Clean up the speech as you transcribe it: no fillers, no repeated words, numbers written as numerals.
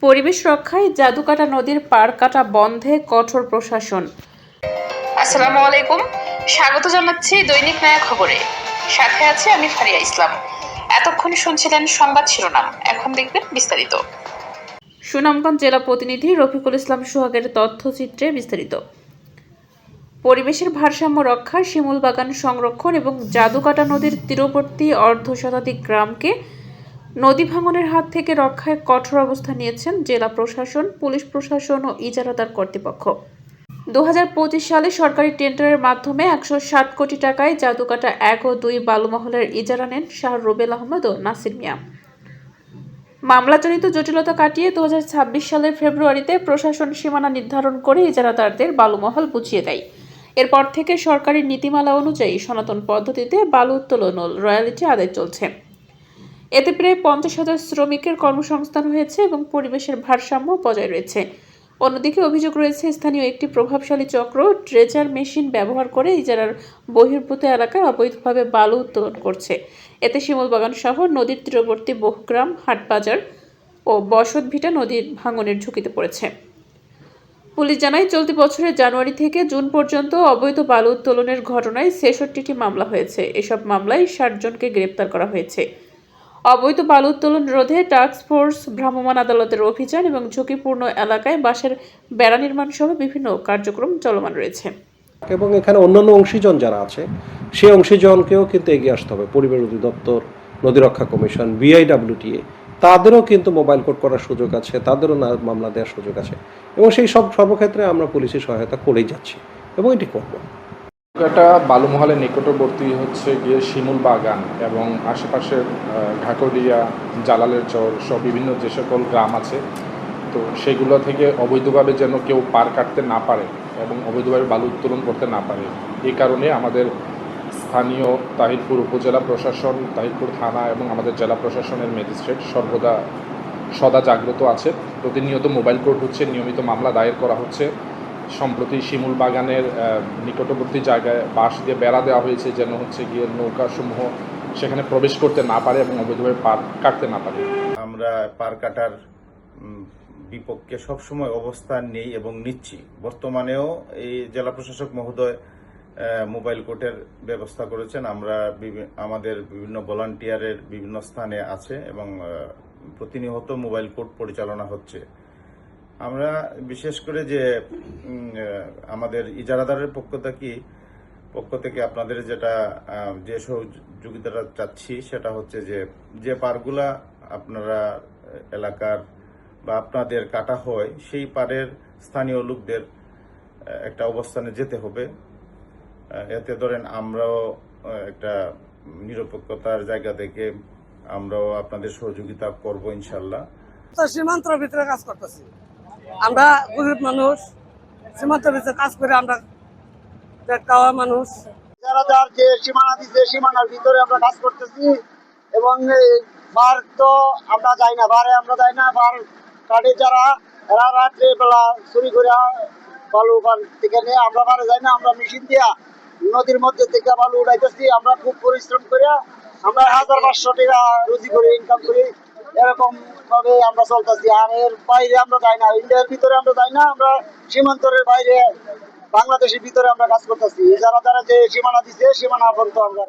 পরিবেশ রক্ষায় জাদুকাটা নদীর পাড় কাটা বন্ধে কঠোর প্রশাসন। আসসালামু আলাইকুম, স্বাগত জানাচ্ছি দৈনিক নয়া খবরে। সাথে আছে আমি ফারিয়া ইসলাম। এতক্ষণ শুনছিলেন সংবাদ শিরোনাম, এখন দেখবেন বিস্তারিত। সুনামগঞ্জ জেলা প্রতিনিধি রফিকুল ইসলাম সোহাগের তথ্যচিত্রে বিস্তারিত। পরিবেশের ভারসাম্য রক্ষা, শিমুল বাগান সংরক্ষণ এবং জাদুকাটা নদীর তীরবর্তী অর্ধশতাধিক গ্রামকে নদী ভাঙনের হাত থেকে রক্ষায় কঠোর অবস্থান নিয়েছেন জেলা প্রশাসন, পুলিশ প্রশাসন ও ইজারাদার কর্তৃপক্ষ। 2025 সালে সরকারি টেন্ডারের মাধ্যমে 107 কোটি টাকায় জাদুকাটা 1 ও 2 বালুমহলের ইজারা নেন শাহ রুবেল আহমেদ ও নাসির মিয়া। মামলাজনিত জটিলতা কাটিয়ে 2026 সালের ফেব্রুয়ারিতে প্রশাসন সীমানা নির্ধারণ করে ইজারাদারদের বালুমহল বুঝিয়ে দেয়। এরপর থেকে সরকারি নীতিমালা অনুযায়ী সনাতন পদ্ধতিতে বালু উত্তোলন ও রয়্যালিটি আদায় চলছে। এতে প্রায় 50,000 শ্রমিকের কর্মসংস্থান হয়েছে এবং পরিবেশের ভারসাম্য বজায় রয়েছে। অন্যদিকে অভিযোগ রয়েছে স্থানীয় একটি প্রভাবশালী চক্র ড্রেজার মেশিন ব্যবহার করে ইজারার বহির্ভূত এলাকায় অবৈধভাবে বালু উত্তোলন করছে। এতে শিমুলবাগান সহ নদীর তীরবর্তী বহু গ্রাম, হাটবাজার ও বসতভিটা নদীর ভাঙনের ঝুঁকিতে পড়েছে। পুলিশ জানায়, চলতি বছরের জানুয়ারি থেকে জুন পর্যন্ত অবৈধ বালু উত্তোলনের ঘটনায় 66টি মামলা হয়েছে। এসব মামলায় 60 জনকে গ্রেপ্তার করা হয়েছে। অবৈধ বালু উত্তোলন রোধে টাস্ক ফোর্স, ভ্রাম্যমাণ আদালতের অভিযান এবং ঝুঁকিপূর্ণ এলাকায় বাঁশের বেড়া নির্মাণ সহ বিভিন্ন কার্যক্রম চলমান রয়েছে। এবং এখানে অন্যান্য অংশীজন যারা আছে সেই অংশীজনকেও কিন্তু এগিয়ে আসতে হবে। পরিবেশ অধিদপ্তর, নদী রক্ষা কমিশন, বিআইডব্লিউটিএ তাদেরও কিন্তু মোবাইল কোর্ট করার সুযোগ আছে, তাদেরও মামলা দেওয়ার সুযোগ আছে এবং সেই সব সর্বক্ষেত্রে আমরা পুলিশের সহায়তা করেই যাচ্ছি এবং এটি করব। এটা বালুমহলের নিকটবর্তী হচ্ছে গিয়ে শিমুল বাগান এবং আশেপাশের ঘাকরিয়া, জালালের চর সব বিভিন্ন যে সকল গ্রাম আছে, তো সেগুলো থেকে অবৈধভাবে যেন কেউ পার কাটতে না পারে এবং অবৈধভাবে বালু উত্তোলন করতে না পারে, এই কারণে আমাদের স্থানীয় তাহিরপুর উপজেলা প্রশাসন, তাহিরপুর থানা এবং আমাদের জেলা প্রশাসনের ম্যাজিস্ট্রেট সর্বদা সদা জাগ্রত আছে। প্রতিনিয়ত মোবাইল কোর্ট হচ্ছে, নিয়মিত মামলা দায়ের করা হচ্ছে। সম্প্রতি শিমুল বাগানের নিকটবর্তী জায়গায় বাঁশ দিয়ে বেড়া দেওয়া হয়েছে যেন হচ্ছে গিয়ে নৌকাসমূহ সেখানে প্রবেশ করতে না পারে এবং অবৈধভাবে পার কাটতে না পারে। আমরা পার কাটার বিপক্ষে সবসময় অবস্থান নেই এবং নিচ্ছি। বর্তমানেও এই জেলা প্রশাসক মহোদয় মোবাইল কোর্টের ব্যবস্থা করেছেন। আমরা আমাদের বিভিন্ন ভলান্টিয়ারের বিভিন্ন স্থানে আছে এবং প্রতিনিয়ত মোবাইল কোর্ট পরিচালনা হচ্ছে। আমরা বিশেষ করে যে আমাদের ইজারাদারের পক্ষ থেকে আপনাদের যে সহযোগিতাটা চাচ্ছি সেটা হচ্ছে যে পারগুলা আপনারা এলাকার বা আপনাদের কাটা হয় সেই পারের স্থানীয় লোকদের একটা অবস্থানে যেতে হবে। এতে ধরেন আমরাও একটা নিরপেক্ষতার জায়গা থেকে আমরাও আপনাদের সহযোগিতা করব ইনশাল্লাহ। সীমান্তের ভিতরে কাজ করতেছি, আমরা গরিব মানুষ, সীমান্তের ভিতরে কাজ করে আমরা খাওয়া মানুষ। যারা যে সীমানা দিচ্ছে সীমানার ভিতরে আমরা কাজ করতেছি এবং বার তো আমরা যাই না, বার কাটে যারা এরা রাত্রে বেলা চুরি করে বালু থেকে নিয়ে আমরা বারে যাই না, আমরা মেশিন দিয়া নদীর মধ্যে থেকে বালু উঠাইতেছি। আমরা খুব পরিশ্রম করে আমরা 1,500 টাকা রুজি করি, ইনকাম করি, এরকম ভাবে আমরা চলতেছি। আর এর বাইরে আমরা যাই না, ইন্ডিয়ার ভিতরে আমরা যাই না, আমরা সীমান্তরের বাইরে বাংলাদেশের ভিতরে আমরা কাজ করতেছি। যারা যে সীমানা দিচ্ছে সীমানা পর্যন্ত আমরা